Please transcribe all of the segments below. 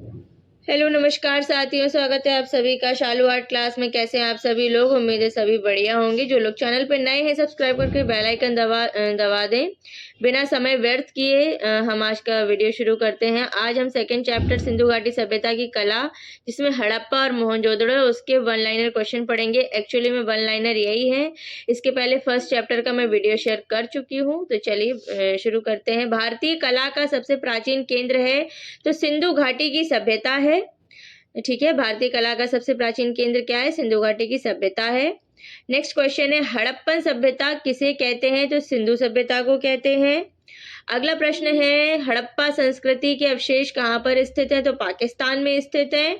Hello नमस्कार साथियों, स्वागत है आप सभी का शालू आर्ट क्लास में। कैसे हैं आप सभी लोग? उम्मीद है सभी बढ़िया होंगे। जो लोग चैनल पर नए हैं सब्सक्राइब करके बेल आइकन दबा दें। बिना समय व्यर्थ किए हम आज का वीडियो शुरू करते हैं। आज हम सेकंड चैप्टर सिंधु घाटी सभ्यता की कला, जिसमें हड़प्पा और मोहनजोदड़ो, उसके वन लाइनर क्वेश्चन पढ़ेंगे। एक्चुअली में वन लाइनर यही है। इसके पहले फर्स्ट चैप्टर का मैं वीडियो शेयर कर चुकी हूँ। तो चलिए शुरू करते हैं। भारतीय कला का सबसे प्राचीन केंद्र है तो सिंधु घाटी की सभ्यता है। ठीक है, भारतीय कला का सबसे प्राचीन केंद्र क्या है? सिंधु घाटी की सभ्यता है। नेक्स्ट क्वेश्चन है, हड़प्पन सभ्यता किसे कहते हैं? तो सिंधु सभ्यता को कहते हैं। अगला प्रश्न है, हड़प्पा संस्कृति के अवशेष कहाँ पर स्थित हैं? तो पाकिस्तान में स्थित है।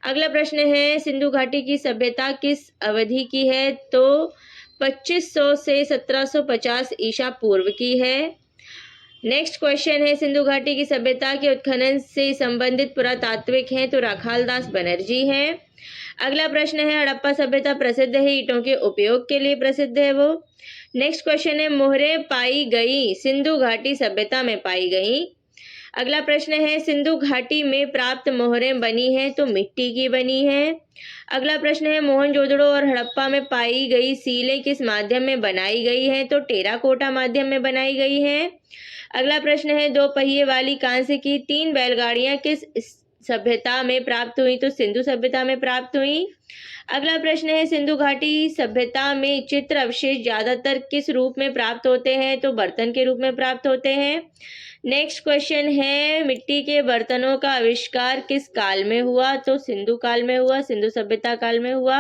अगला प्रश्न है, सिंधु घाटी की सभ्यता किस अवधि की है? तो 2500 से 1750 ईसा पूर्व की है। नेक्स्ट क्वेश्चन है, सिंधु घाटी की सभ्यता के उत्खनन से संबंधित पुरातात्विक हैं तो राखालदास बनर्जी हैं। अगला प्रश्न है, हड़प्पा सभ्यता प्रसिद्ध है, ईंटों के उपयोग के लिए प्रसिद्ध है वो। नेक्स्ट क्वेश्चन है, मोहरें पाई गई सिंधु घाटी सभ्यता में पाई गई। अगला प्रश्न है, सिंधु घाटी में प्राप्त मोहरें बनी हैं तो मिट्टी की बनी है। अगला प्रश्न है, मोहनजोदड़ो और हड़प्पा में पाई गई सीलें किस माध्यम में बनाई गई हैं? तो टेराकोटा माध्यम में बनाई गई हैं। अगला प्रश्न है, दो पहिए वाली कांसे की 3 बैलगाड़ियां किस सभ्यता में प्राप्त हुई? तो सिंधु सभ्यता में प्राप्त हुई। अगला प्रश्न है, सिंधु घाटी सभ्यता में चित्र अवशेष ज्यादातर किस रूप में प्राप्त होते हैं? तो बर्तन के रूप में प्राप्त होते हैं। नेक्स्ट क्वेश्चन है, मिट्टी के बर्तनों का आविष्कार किस काल में हुआ? तो सिंधु काल में हुआ, सिंधु सभ्यता काल में हुआ।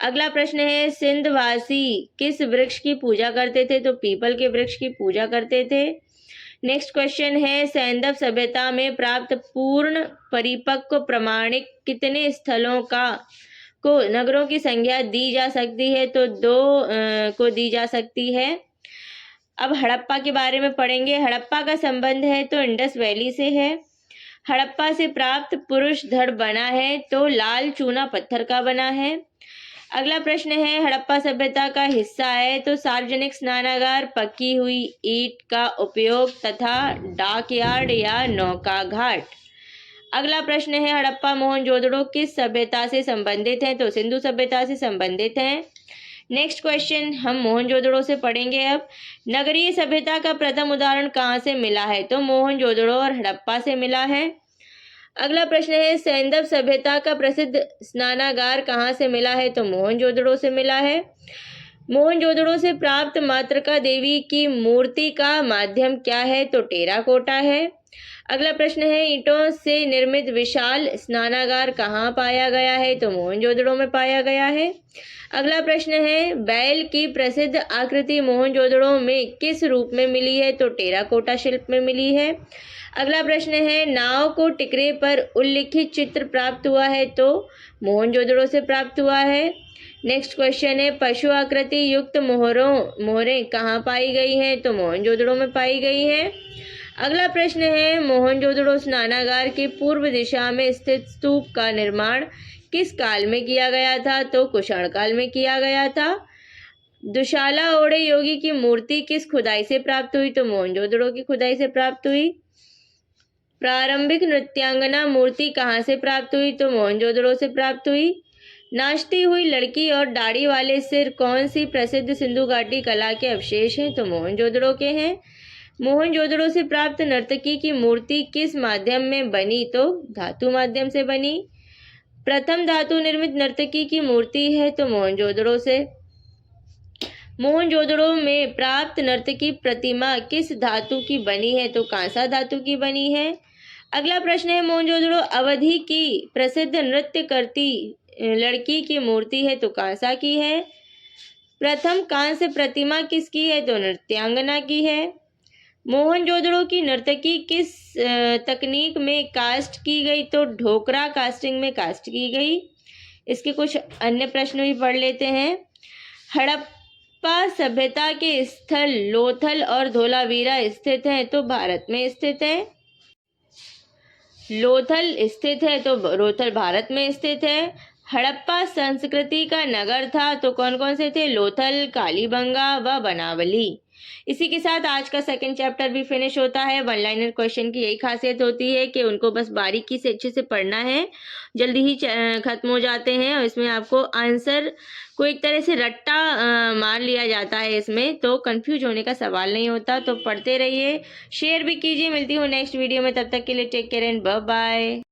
अगला प्रश्न है, सिंधवासी किस वृक्ष की पूजा करते थे? तो पीपल के वृक्ष की पूजा करते थे। नेक्स्ट क्वेश्चन है, सैंधव सभ्यता में प्राप्त पूर्ण परिपक्व प्रमाणिक कितने स्थलों को नगरों की संज्ञा दी जा सकती है? तो 2 को दी जा सकती है। अब हड़प्पा के बारे में पढ़ेंगे। हड़प्पा का संबंध है तो इंडस वैली से है। हड़प्पा से प्राप्त पुरुष धड़ बना है तो लाल चूना पत्थर का बना है। अगला प्रश्न है, हड़प्पा सभ्यता का हिस्सा है तो सार्वजनिक स्नानागार, पकी हुई ईंट का उपयोग तथा डाकयार्ड या नौका घाट। अगला प्रश्न है, हड़प्पा मोहनजोदड़ो किस सभ्यता से संबंधित हैं? तो सिंधु सभ्यता से संबंधित हैं। नेक्स्ट क्वेश्चन हम मोहनजोदड़ो से पढ़ेंगे। अब नगरीय सभ्यता का प्रथम उदाहरण कहाँ से मिला है? तो मोहनजोदड़ो और हड़प्पा से मिला है। अगला प्रश्न है, सैंधव सभ्यता का प्रसिद्ध स्नानागार कहाँ से मिला है? तो मोहनजोदड़ो से मिला है। मोहनजोदड़ो से प्राप्त मातृका देवी की मूर्ति का माध्यम क्या है? तो टेराकोटा है। अगला प्रश्न है, ईंटों से निर्मित विशाल स्नानागार कहाँ पाया गया है? तो मोहनजोदड़ो में पाया गया है। अगला प्रश्न है, बैल की प्रसिद्ध आकृति मोहनजोदड़ो में किस रूप में मिली है? तो टेराकोटा शिल्प में मिली है। अगला प्रश्न है, नाव को टिकरे पर उल्लिखित चित्र प्राप्त हुआ है? तो मोहनजोदड़ो से प्राप्त हुआ है। नेक्स्ट क्वेश्चन है, पशु आकृति युक्त मोहरें कहाँ पाई गई हैं? तो मोहनजोदड़ो में पाई गई हैं। अगला प्रश्न है, मोहनजोदड़ो स्नानागार के पूर्व दिशा में स्थित स्तूप का निर्माण किस काल में किया गया था? तो कुषाण काल में किया गया था। दुशाला ओढ़े योगी की मूर्ति किस खुदाई से प्राप्त हुई? तो मोहनजोदड़ो की खुदाई से प्राप्त हुई। प्रारंभिक नृत्यांगना मूर्ति कहाँ से प्राप्त हुई? तो मोहनजोदड़ो से प्राप्त हुई। नाचती हुई लड़की और दाढ़ी वाले सिर कौन सी प्रसिद्ध सिंधु घाटी कला के अवशेष हैं? तो मोहनजोदड़ो के हैं। मोहनजोदड़ो से प्राप्त नर्तकी की मूर्ति किस माध्यम में बनी? तो धातु माध्यम से बनी। प्रथम धातु निर्मित नर्तकी की मूर्ति है तो मोहनजोदड़ो से। मोहनजोदड़ो में प्राप्त नर्तकी प्रतिमा किस धातु की बनी है? तो कांसा धातु की बनी है। अगला प्रश्न है, मोहनजोदड़ो अवधि की प्रसिद्ध नृत्य करती लड़की की मूर्ति है तो कांसा की है। प्रथम कांस्य प्रतिमा किसकी है? तो नृत्यांगना की है। मोहनजोदड़ो की नर्तकी किस तकनीक में कास्ट की गई? तो ढोकरा कास्टिंग में कास्ट की गई। इसके कुछ अन्य प्रश्न भी पढ़ लेते हैं। हड़प्पा सभ्यता के स्थल लोथल और धोलावीरा स्थित हैं तो भारत में स्थित है। लोथल स्थित है तो लोथल भारत में स्थित है। हड़प्पा संस्कृति का नगर था तो कौन कौन से थे? लोथल, कालीबंगा व बनावली। इसी के साथ आज का सेकंड चैप्टर भी फिनिश होता है। वन लाइनर क्वेश्चन की यही खासियत होती है कि उनको बस बारीकी से अच्छे से पढ़ना है, जल्दी ही खत्म हो जाते हैं और इसमें आपको आंसर को एक तरह से रट्टा मार लिया जाता है इसमें, तो कंफ्यूज होने का सवाल नहीं होता। तो पढ़ते रहिए, शेयर भी कीजिए। मिलती हूँ नेक्स्ट वीडियो में, तब तक के लिए take care and bye bye.